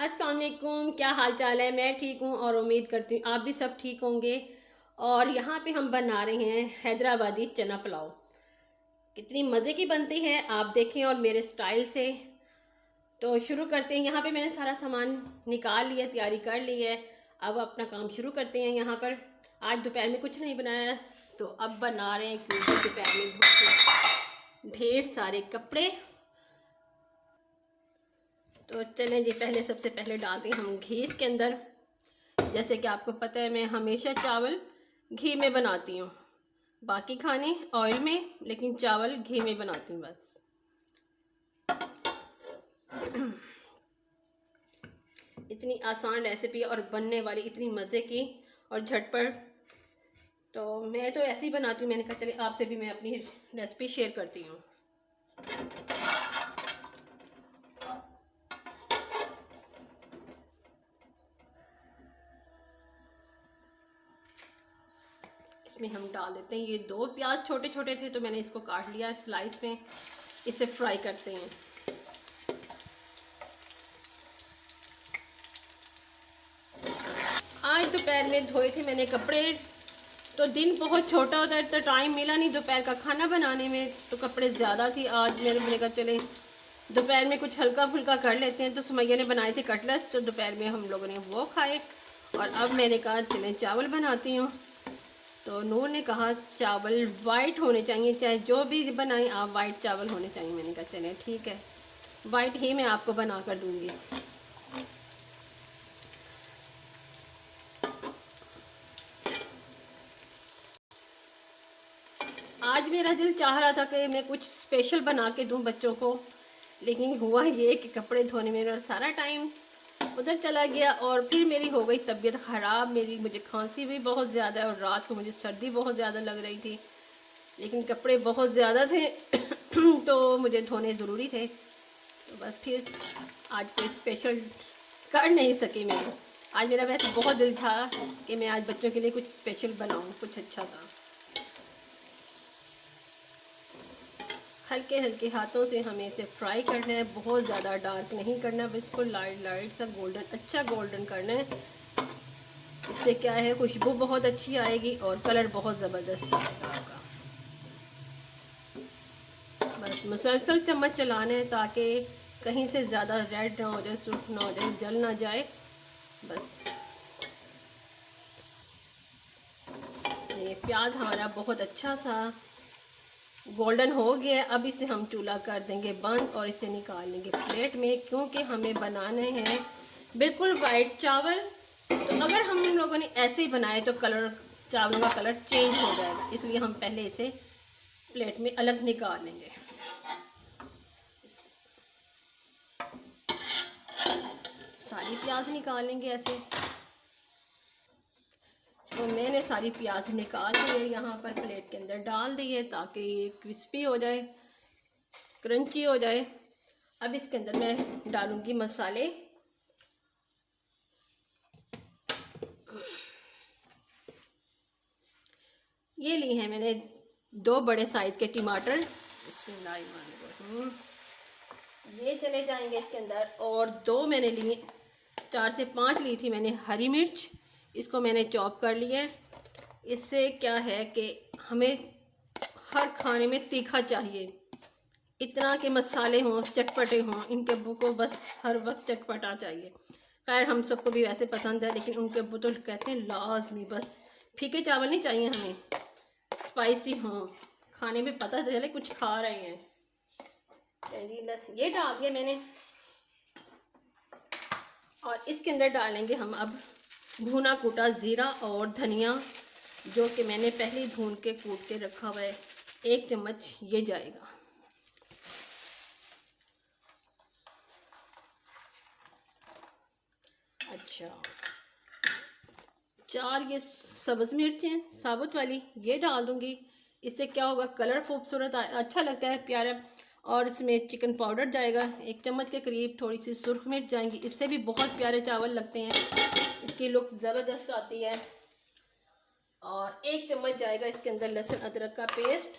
अस्सलाम वालेकुम, क्या हाल चाल है। मैं ठीक हूँ और उम्मीद करती हूँ आप भी सब ठीक होंगे। और यहाँ पे हम बना रहे हैं हैदराबादी चना पुलाव। कितनी मज़े की बनती है आप देखें और मेरे स्टाइल से। तो शुरू करते हैं। यहाँ पे मैंने सारा सामान निकाल लिया, तैयारी कर ली है। अब अपना काम शुरू करते हैं। यहाँ पर आज दोपहर में कुछ नहीं बनाया, तो अब बना रहे हैं क्योंकि दोपहर में धो के ढेर सारे कपड़े। तो चलें जी, सबसे पहले डालते हैं हम घी इसके अंदर। जैसे कि आपको पता है मैं हमेशा चावल घी में बनाती हूँ, बाकी खाने ऑयल में, लेकिन चावल घी में बनाती हूँ बस। इतनी आसान रेसिपी और बनने वाली इतनी मज़े की और झटपट। तो मैं तो ऐसे ही बनाती हूँ, मैंने कहा चलिए आपसे भी मैं अपनी रेसिपी शेयर करती हूँ। इसमें हम डाल देते हैं ये 2 प्याज, छोटे छोटे थे तो मैंने इसको काट लिया स्लाइस में। इसे फ्राई करते हैं। आज दोपहर में धोए थे मैंने कपड़े, तो दिन बहुत छोटा होता है तो टाइम मिला नहीं दोपहर का खाना बनाने में, तो कपड़े ज़्यादा थी। आज मैंने कहा चले दोपहर में कुछ हल्का फुल्का कर लेते हैं। तो सुमैया ने बनाए थे कटलेट्स, तो दोपहर में हम लोगों ने वो खाए। और अब मैंने कहा चलें चावल बनाती हूँ। तो नूर ने कहा चावल वाइट होने चाहिए, चाहे जो भी बनाएं आप, वाइट चावल होने चाहिए। मैंने कहा चलें ठीक है, वाइट ही मैं आपको बना कर दूँगी। आज मेरा दिल चाह रहा था कि मैं कुछ स्पेशल बना के दूं बच्चों को, लेकिन हुआ ये कि कपड़े धोने में मेरा सारा टाइम उधर चला गया। और फिर मेरी हो गई तबीयत ख़राब, मुझे खांसी भी बहुत ज़्यादा, और रात को मुझे सर्दी बहुत ज़्यादा लग रही थी, लेकिन कपड़े बहुत ज़्यादा थे तो मुझे धोने ज़रूरी थे। तो बस फिर आज कोई स्पेशल कर नहीं सकी मैं। आज मेरा वैसे बहुत दिल था कि मैं आज बच्चों के लिए कुछ स्पेशल बनाऊँ, कुछ अच्छा सा। हल्के हल्के हाथों से हमें इसे फ्राई करना है, बहुत ज़्यादा डार्क नहीं करना, बिल्कुल लाइट लाइट सा गोल्डन, अच्छा गोल्डन करना है। इससे क्या है, खुशबू बहुत अच्छी आएगी और कलर बहुत ज़बरदस्त आएगा आपका। बस मुसलसल चम्मच चलाना है ताकि कहीं से ज़्यादा रेड ना हो जाए, सुर्ख ना हो जाए, जल ना जाए। बस ये प्याज हमारा बहुत अच्छा सा गोल्डन हो गया। अब इसे हम चूल्हा कर देंगे बंद और इसे निकाल लेंगे प्लेट में, क्योंकि हमें बनाने हैं बिल्कुल वाइट चावल। तो अगर हम लोगों ने ऐसे ही बनाए तो चावलों का कलर चेंज हो जाएगा, इसलिए हम पहले इसे प्लेट में अलग निकाल लेंगे। सारी प्याज निकाल लेंगे ऐसे। तो मैंने सारी प्याज निकाल ली है, यहाँ पर प्लेट के अंदर डाल दी है ताकि ये क्रिस्पी हो जाए, क्रंची हो जाए। अब इसके अंदर मैं डालूंगी मसाले। ये लिए हैं मैंने 2 बड़े साइज़ के टमाटर, ये चले जाएंगे इसके अंदर। और 2 मैंने लिए, 4 से 5 ली थी मैंने हरी मिर्च, इसको मैंने चॉप कर लिया है। इससे क्या है कि हमें हर खाने में तीखा चाहिए, इतना के मसाले हों, चटपटे हों। इनके अब्बू को बस हर वक्त चटपटा चाहिए। खैर हम सबको भी वैसे पसंद है, लेकिन उनके अब्बू तो कहते हैं लाजमी बस फीके चावल नहीं चाहिए हमें, स्पाइसी हों, खाने में पता चले कुछ खा रहे हैं। ये डाल दिया मैंने। और इसके अंदर डालेंगे हम अब भुना कूटा ज़ीरा और धनिया, जो कि मैंने पहले भून के कूट के रखा हुआ है। 1 चम्मच ये जाएगा। अच्छा, 4 ये सब्ज़ मिर्चें साबुत वाली ये डाल दूँगी। इससे क्या होगा, कलर खूबसूरत अच्छा लगता है, प्यारा। और इसमें चिकन पाउडर जाएगा 1 चम्मच के करीब, थोड़ी सी सुर्ख मिर्च जाएंगी, इससे भी बहुत प्यारे चावल लगते हैं, इसकी लुक ज़बरदस्त आती है। और 1 चम्मच जाएगा इसके अंदर लहसुन अदरक का पेस्ट।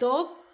2